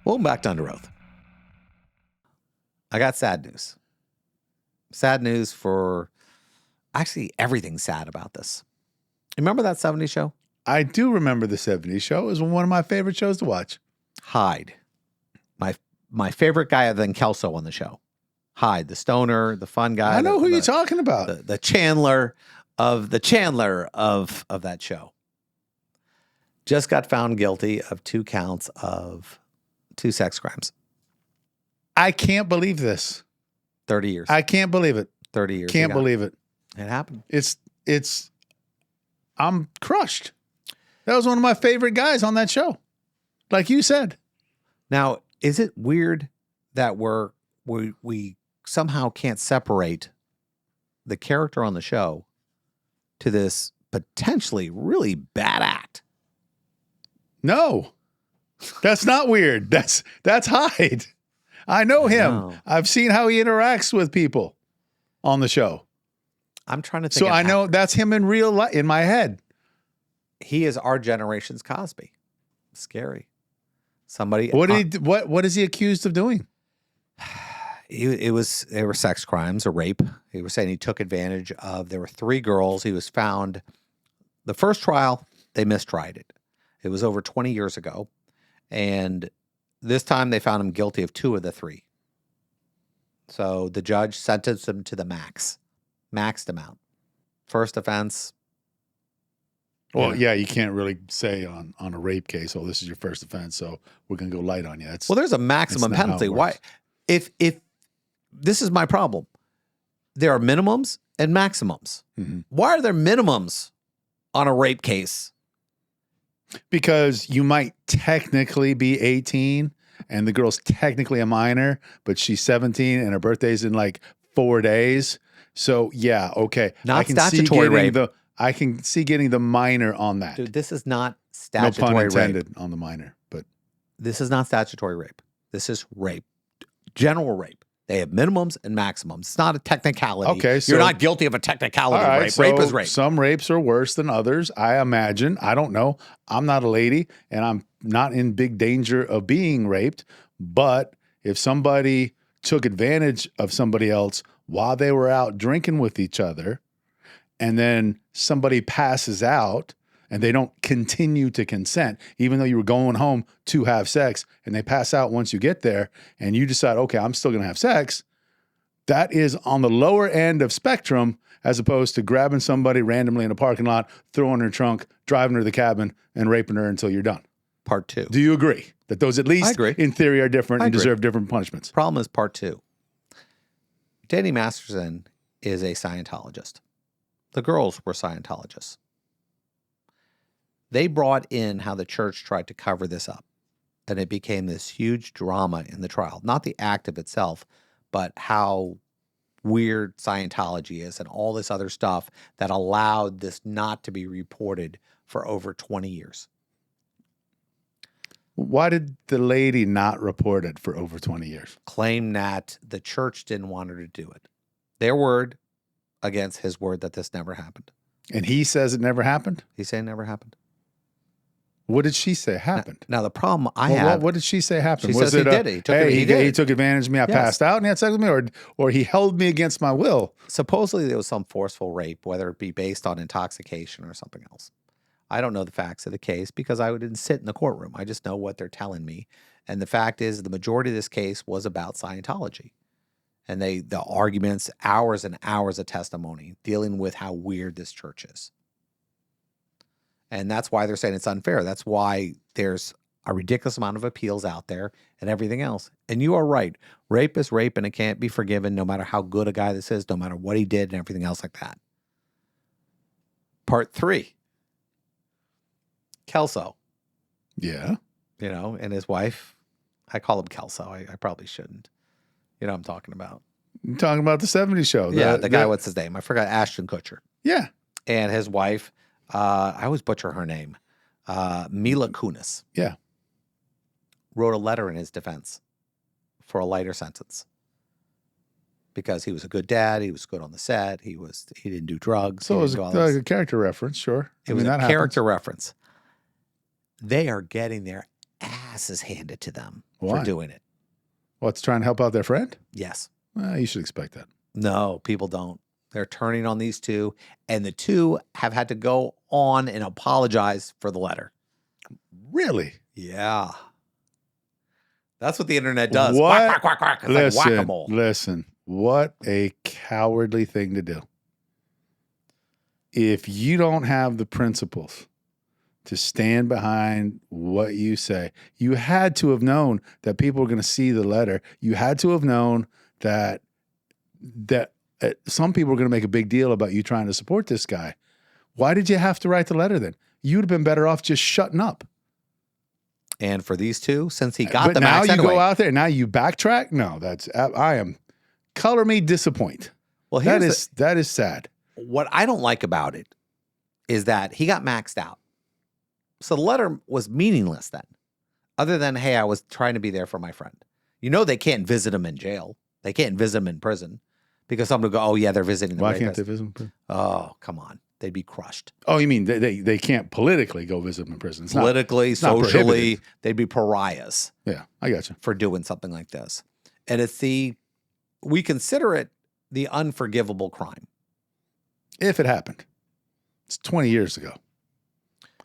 Welcome back to Under Oath. I got sad news. Sad news for actually everything sad about this. Remember that 70's show? I do remember the 70's show. It was one of my favorite shows to watch. Hyde. My favorite guy other than Kelso on the show. Hyde, the stoner, the fun guy. I know who you're talking about. The Chandler of that show. Just got found guilty of 2 counts of 2 sex crimes. I can't believe this. 30 years. I can't believe it. 30 years. Can't believe it. It happened. I'm crushed. That was one of my favorite guys on that show. Like you said. Now, is it weird that we somehow can't separate the character on the show to this potentially really bad act? No, that's not weird. That's Hyde. I know him. I've seen how he interacts with people on the show. I'm trying to think. So I know that's him in real life in my head. He is our generation's Cosby. Scary. Somebody. What is he accused of doing? They were sex crimes or rape. He was saying he took advantage of. There were 3 girls. He was found. The first trial, they mistried it. It was over 20 years ago, and this time they found him guilty of 2 of the 3. So the judge sentenced him to the maxed amount. First offense. Well, yeah, you can't really say on a rape case, oh, this is your first offense, so we're going to go light on you. Well, there's a maximum penalty. Why? If this is my problem, there are minimums and maximums. Mm-hmm. Why are there minimums on a rape case? Because you might technically be 18 and the girl's technically a minor, but she's 17 and her birthday's in like 4 days. So yeah, okay. Not statutory rape. I can see getting the minor on that. Dude, this is not statutory rape. No pun intended on the minor, but this is not statutory rape. This is rape. General rape. They have minimums and maximums. It's not a technicality. Okay, so you're not guilty of a technicality of rape. So rape is rape. Some rapes are worse than others, I imagine. I don't know. I'm not a lady, and I'm not in big danger of being raped. But if somebody took advantage of somebody else while they were out drinking with each other, and then somebody passes out and they don't continue to consent, even though you were going home to have sex, and they pass out once you get there, and you decide, okay, I'm still going to have sex, that is on the lower end of spectrum as opposed to grabbing somebody randomly in a parking lot, throwing her trunk, driving her to the cabin, and raping her until you're done. Part 2. Do you agree that those at least in theory are different and deserve different punishments? Problem is part 2. Danny Masterson is a Scientologist. The girls were Scientologists. They brought in how the church tried to cover this up, and it became this huge drama in the trial. Not the act of itself, but how weird Scientology is and all this other stuff that allowed this not to be reported for over 20 years. Why did the lady not report it for over 20 years? Claim that the church didn't want her to do it. Their word against his word that this never happened. And he says it never happened? He's saying it never happened. What did she say happened? Now the problem I have. What did she say happened? She says he did it. He took advantage of me. I passed out and he had sex with me, or he held me against my will. Supposedly there was some forceful rape, whether it be based on intoxication or something else. I don't know the facts of the case because I didn't sit in the courtroom. I just know what they're telling me. And the fact is the majority of this case was about Scientology. And the arguments, hours and hours of testimony dealing with how weird this church is. And that's why they're saying it's unfair. That's why there's a ridiculous amount of appeals out there and everything else. And you are right. Rape is rape and it can't be forgiven no matter how good a guy this is, no matter what he did and everything else like that. Part 3. Kelso. Yeah. And his wife. I call him Kelso. I probably shouldn't. You know what I'm talking about. You're talking about the 70's show. The guy, what's his name? I forgot. Ashton Kutcher. Yeah. And his wife, I always butcher her name, Mila Kunis. Yeah. Wrote a letter in his defense for a lighter sentence. Because he was a good dad, he was good on the set, he didn't do drugs. So it was like a character reference, sure. It was a character reference. They are getting their ass asses handed to them Why? for doing it. What's trying to help out their friend? Yes. You should expect that. No, people don't. They're turning on these two, and the two have had to go on and apologize for the letter. Really? Yeah. That's what the internet does. What? Quack, quack, quack, quack. It's like whack-a-mole. Listen, what a cowardly thing to do. If you don't have the principles to stand behind what you say, you had to have known that people were going to see the letter. You had to have known that some people were going to make a big deal about you trying to support this guy. Why did you have to write the letter then? You'd have been better off just shutting up. And for these two, since he got But the now max you anyway. go out there, now you backtrack? No, I am, color me disappoint. Well, that is sad. What I don't like about it is that he got maxed out. So the letter was meaningless then, other than, hey, I was trying to be there for my friend. You know, they can't visit him in jail. They can't visit him in prison because someone will go, oh, yeah, they're visiting the Why rapist. can't they visit him in prison? Oh, come on. They'd be crushed. Oh, you mean they can't politically go visit him in prison? It's Politically, it's not socially, prohibited. they'd be pariahs. Yeah, I got you. For doing something like this. And we consider it the unforgivable crime. If it happened. It's 20 years ago.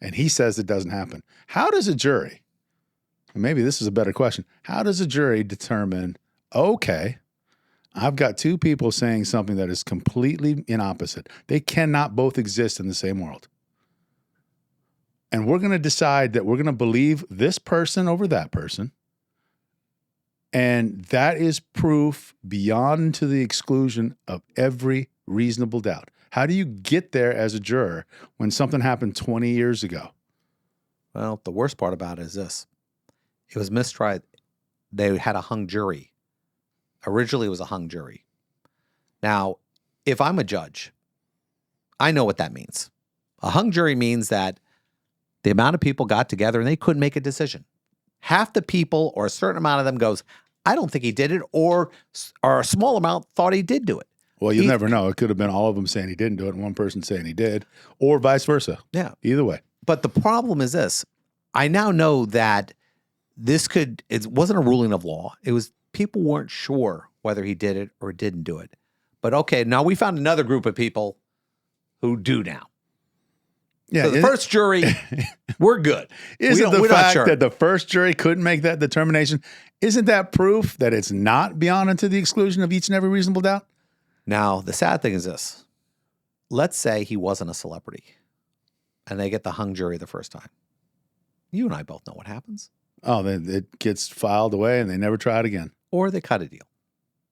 And he says it doesn't happen. How does a jury, and maybe this is a better question, how does a jury determine, okay, I've got two people saying something that is completely in opposite. They cannot both exist in the same world. And we're going to decide that we're going to believe this person over that person. And that is proof beyond to the exclusion of every reasonable doubt. How do you get there as a juror when something happened 20 years ago? Well, the worst part about it is this. It was mistried. They had a hung jury. Originally, it was a hung jury. Now, if I'm a judge, I know what that means. A hung jury means that the amount of people got together and they couldn't make a decision. Half the people or a certain amount of them goes, I don't think he did it, or a small amount thought he did do it. Well, you'll never know. It could have been all of them saying he didn't do it and one person saying he did, or vice versa. Yeah. Either way. But the problem is this. I now know that it wasn't a ruling of law. It was people weren't sure whether he did it or didn't do it. But okay, now we found another group of people who do now. Yeah. So the first jury, we're good. Isn't the fact that the first jury couldn't make that determination, isn't that proof that it's not beyond and to the exclusion of each and every reasonable doubt? Now, the sad thing is this. Let's say he wasn't a celebrity and they get the hung jury the first time. You and I both know what happens. Oh, then it gets filed away and they never try it again. Or they cut a deal.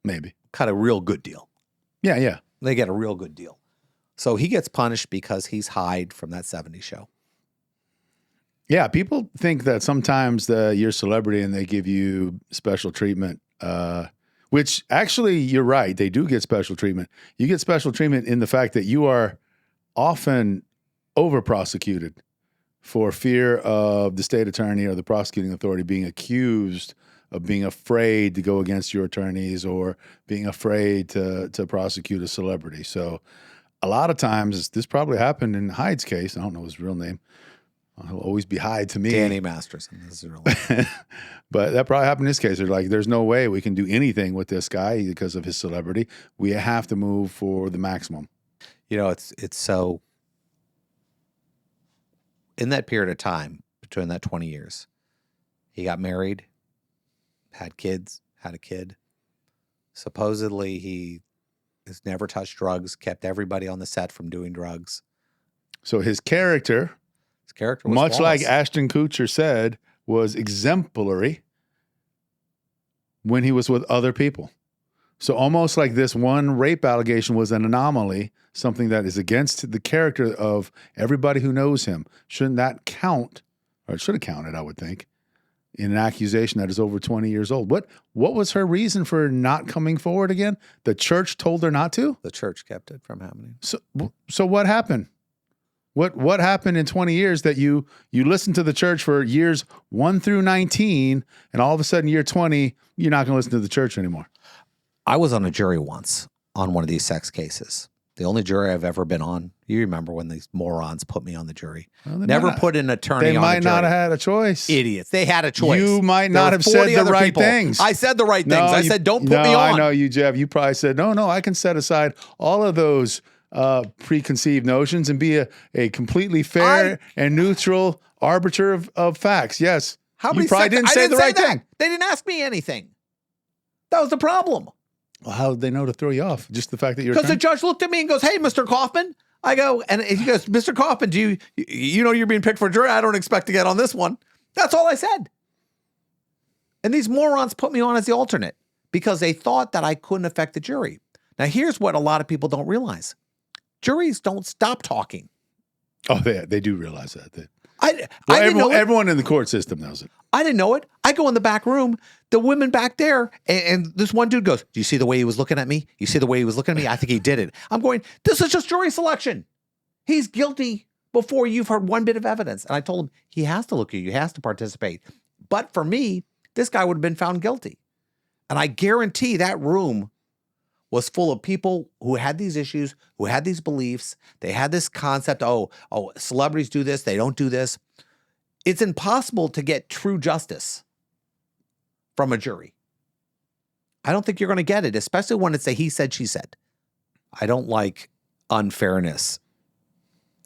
Maybe. Cut a real good deal. Yeah, yeah. They get a real good deal. So he gets punished because he's Hyde from that 70's show. Yeah, people think that sometimes you're a celebrity and they give you special treatment, which actually you're right. They do get special treatment. You get special treatment in the fact that you are often over-prosecuted for fear of the state attorney or the prosecuting authority being accused of being afraid to go against your attorneys or being afraid to prosecute a celebrity. So a lot of times, this probably happened in Hyde's case. I don't know his real name. He'll always be Hyde to me. Danny Masterson. This is real name. But that probably happened in this case. They're like, there's no way we can do anything with this guy because of his celebrity. We have to move for the maximum. You know, it's so, in that period of time, between that 20 years, he got married, had kids, had a kid. Supposedly, he has never touched drugs, kept everybody on the set from doing drugs. So his character was much flawless. like Ashton Kutcher said, was exemplary when he was with other people. So almost like this one rape allegation was an anomaly, something that is against the character of everybody who knows him. Shouldn't that count, or it should have counted, I would think, in an accusation that is over 20 years old? What was her reason for not coming forward again? The church told her not to? The church kept it from happening. So what happened? What happened in 20 years that you listened to the church for years 1 through 19, and all of a sudden year 20, you're not going to listen to the church anymore? I was on a jury once on one of these sex cases. The only jury I've ever been on. You remember when these morons put me on the jury? Well, Never put an attorney They on the might jury. not have had a choice. Idiots. They had a choice. You might There not were have 40 said the other right people. things. I said the right things. I said, don't put me on. I know you, Jeff. You probably said, no, I can set aside all of those preconceived notions and be a completely fair and neutral arbiter of facts. Yes. You probably didn't say the right thing. They didn't ask me anything. That was the problem. Well, how did they know to throw you off? Just the fact that you're because the judge looked at me and goes, "Hey, Mr. Kaufman." I go, and he goes, "Mr. Kaufman, do you know you're being picked for a jury? I don't expect to get on this one." That's all I said. And these morons put me on as the alternate because they thought that I couldn't affect the jury. Now, here's what a lot of people don't realize: juries don't stop talking. Oh, they do realize that. Everyone in the court system knows it. I didn't know it. I go in the back room, the women back there, and this one dude goes, "Do you see the way he was looking at me? You see the way he was looking at me? I think he did it." I'm going, this is just jury selection. He's guilty before you've heard one bit of evidence. And I told him, he has to look at you. He has to participate. But for me, this guy would have been found guilty. And I guarantee that room was full of people who had these issues, who had these beliefs. They had this concept, oh, celebrities do this, they don't do this. It's impossible to get true justice from a jury. I don't think you're going to get it, especially when it's a he said, she said. I don't like unfairness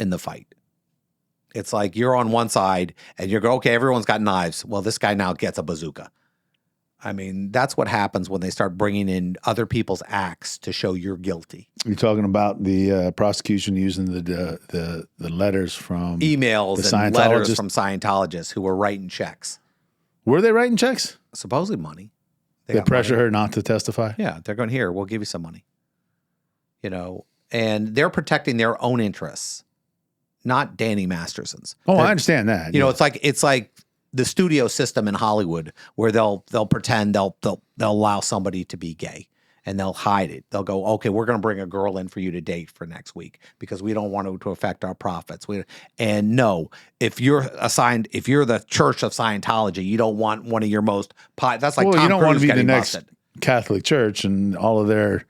in the fight. It's like you're on one side and you're going, okay, everyone's got knives. Well, this guy now gets a bazooka. I mean, that's what happens when they start bringing in other people's acts to show you're guilty. You're talking about the prosecution using the letters from emails and letters from Scientologists who were writing checks. Were they writing checks? Supposedly money. They pressure her not to testify? Yeah, they're going, here, we'll give you some money. You know, and they're protecting their own interests, not Danny Masterson's. I understand that. You know, it's like the studio system in Hollywood where they'll pretend they'll allow somebody to be gay and they'll hide it. They'll go, okay, we're going to bring a girl in for you to date for next week because we don't want it to affect our profits. And no, if you're the Church of Scientology, you don't want one of your most that's like Tom you don't Cruise want to be the next busted. Catholic Church and all their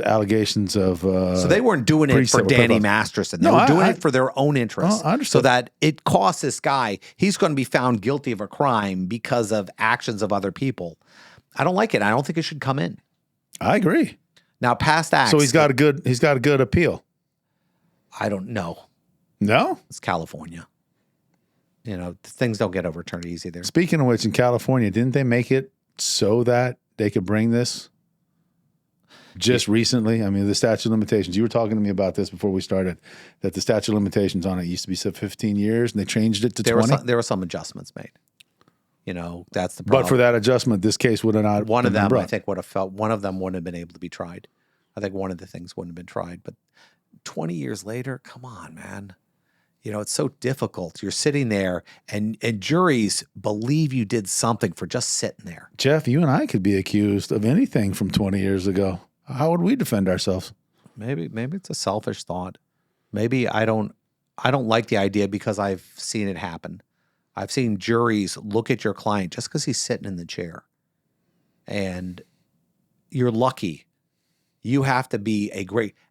allegations of so they weren't doing it for Danny Masterson. They were doing it for their own interests. I understand. So that it costs this guy, he's going to be found guilty of a crime because of actions of other people. I don't like it. I don't think it should come in. I agree. Now, past acts. So he's got a good appeal. I don't know. No? It's California. You know, things don't get overturned easy there. Speaking of which, in California, didn't they make it so that they could bring this just recently? I mean, the statute of limitations. You were talking to me about this before we started, that the statute of limitations on it used to be 15 years, and they changed it to 20? There were some adjustments made. You know, that's the problem. But for that adjustment, this case would have not one of them, brought. I think, would have felt one of them wouldn't have been able to be tried. I think one of the things wouldn't have been tried. But 20 years later, come on, man. You know, it's so difficult. You're sitting there and juries believe you did something for just sitting there. Jeff, you and I could be accused of anything from 20 years ago. How would we defend ourselves? Maybe it's a selfish thought. Maybe I don't like the idea because I've seen it happen. I've seen juries look at your client just because he's sitting in the chair. And you're lucky. You have to be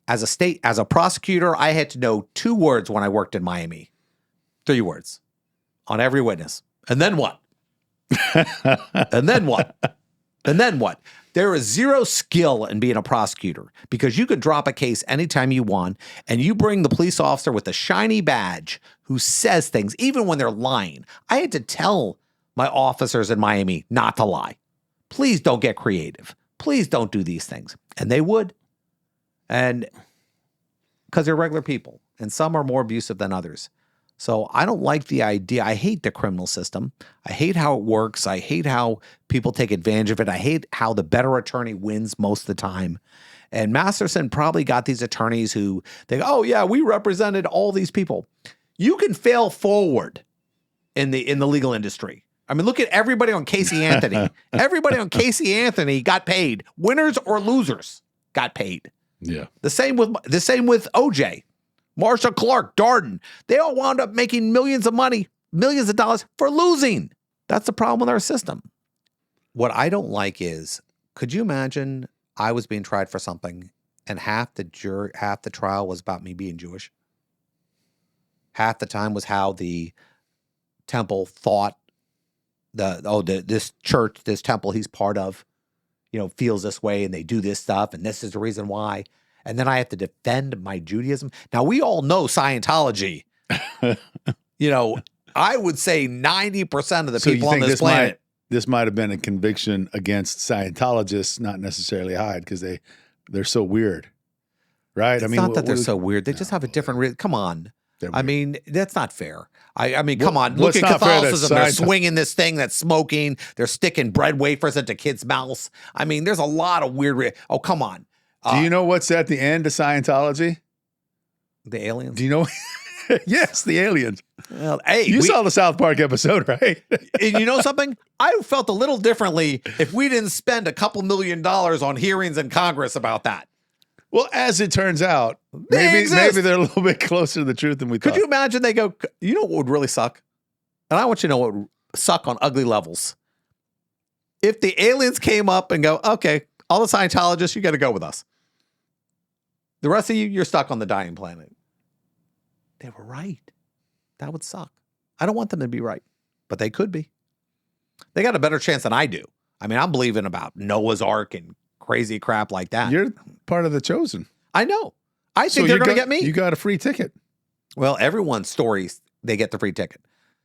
as a prosecutor, I had to know 2 words when I worked in Miami. 3 words on every witness. And then what? And then what? And then what? There is zero skill in being a prosecutor because you could drop a case anytime you want and you bring the police officer with a shiny badge who says things, even when they're lying. I had to tell my officers in Miami not to lie. Please don't get creative. Please don't do these things. And they would. And because they're regular people and some are more abusive than others. So I don't like the idea. I hate the criminal system. I hate how it works. I hate how people take advantage of it. I hate how the better attorney wins most of the time. And Masterson probably got these attorneys who they go, oh yeah, we represented all these people. You can fail forward in the legal industry. I mean, look at everybody on Casey Anthony. Everybody on Casey Anthony got paid. Winners or losers got paid. Yeah. The same with OJ. Marsha Clark, Darden, they all wound up making millions of money, millions of dollars for losing. That's the problem with our system. What I don't like is, could you imagine I was being tried for something and half the trial was about me being Jewish. Half the time was how the temple thought this church, this temple he's part of, feels this way and they do this stuff and this is the reason why. And then I have to defend my Judaism. Now, we all know Scientology. I would say 90% of the people on this planet. This might have been a conviction against Scientologists, not necessarily Hyde, because they're so weird, right? It's not that they're so weird. They just have a different. Come on. I mean, that's not fair. I mean, come on. Look at Catholicism. They're swinging this thing that's smoking. They're sticking bread wafers into kids' mouths. I mean, there's a lot of weird. Oh, come on. Do you know what's at the end of Scientology? The aliens. Do you know? Yes, the aliens. Well, hey, you saw the South Park episode, right? And you know something? I felt a little differently if we didn't spend a couple $1 million on hearings in Congress about that. Well, as it turns out, maybe they're a little bit closer to the truth than we thought. Could you imagine they go, you know what would really suck? And I want you to know what would suck on ugly levels. If the aliens came up and go, okay, all the Scientologists, you got to go with us. The rest of you, you're stuck on the dying planet. They were right. That would suck. I don't want them to be right, but they could be. They got a better chance than I do. I mean, I'm believing about Noah's Ark and crazy crap like that. You're part of the chosen. I know. I think they're going to get me. You got a free ticket. Well, everyone's stories, they get the free ticket.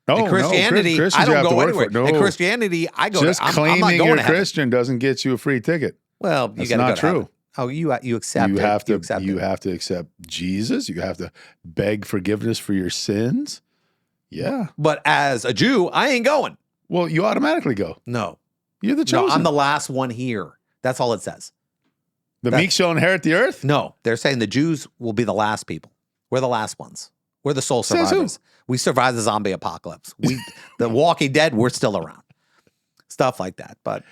No, in Christianity, no, I don't go anywhere. No. In Christianity, I go. Just claiming you're Christian doesn't get you a free ticket. Well, you got to go to heaven. Oh, you accept. You have to accept Jesus. You have to beg forgiveness for your sins. Yeah. But as a Jew, I ain't going. Well, you automatically go. No. You're the chosen. No, I'm the last one here. That's all it says. The meek shall inherit the earth? No. They're saying the Jews will be the last people. We're the last ones. We're the sole survivors. We survived the zombie apocalypse. The Walking Dead, we're still around. Stuff like that. But,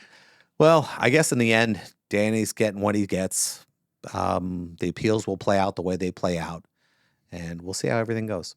well, I guess in the end, Danny's getting what he gets. The appeals will play out the way they play out. And we'll see how everything goes.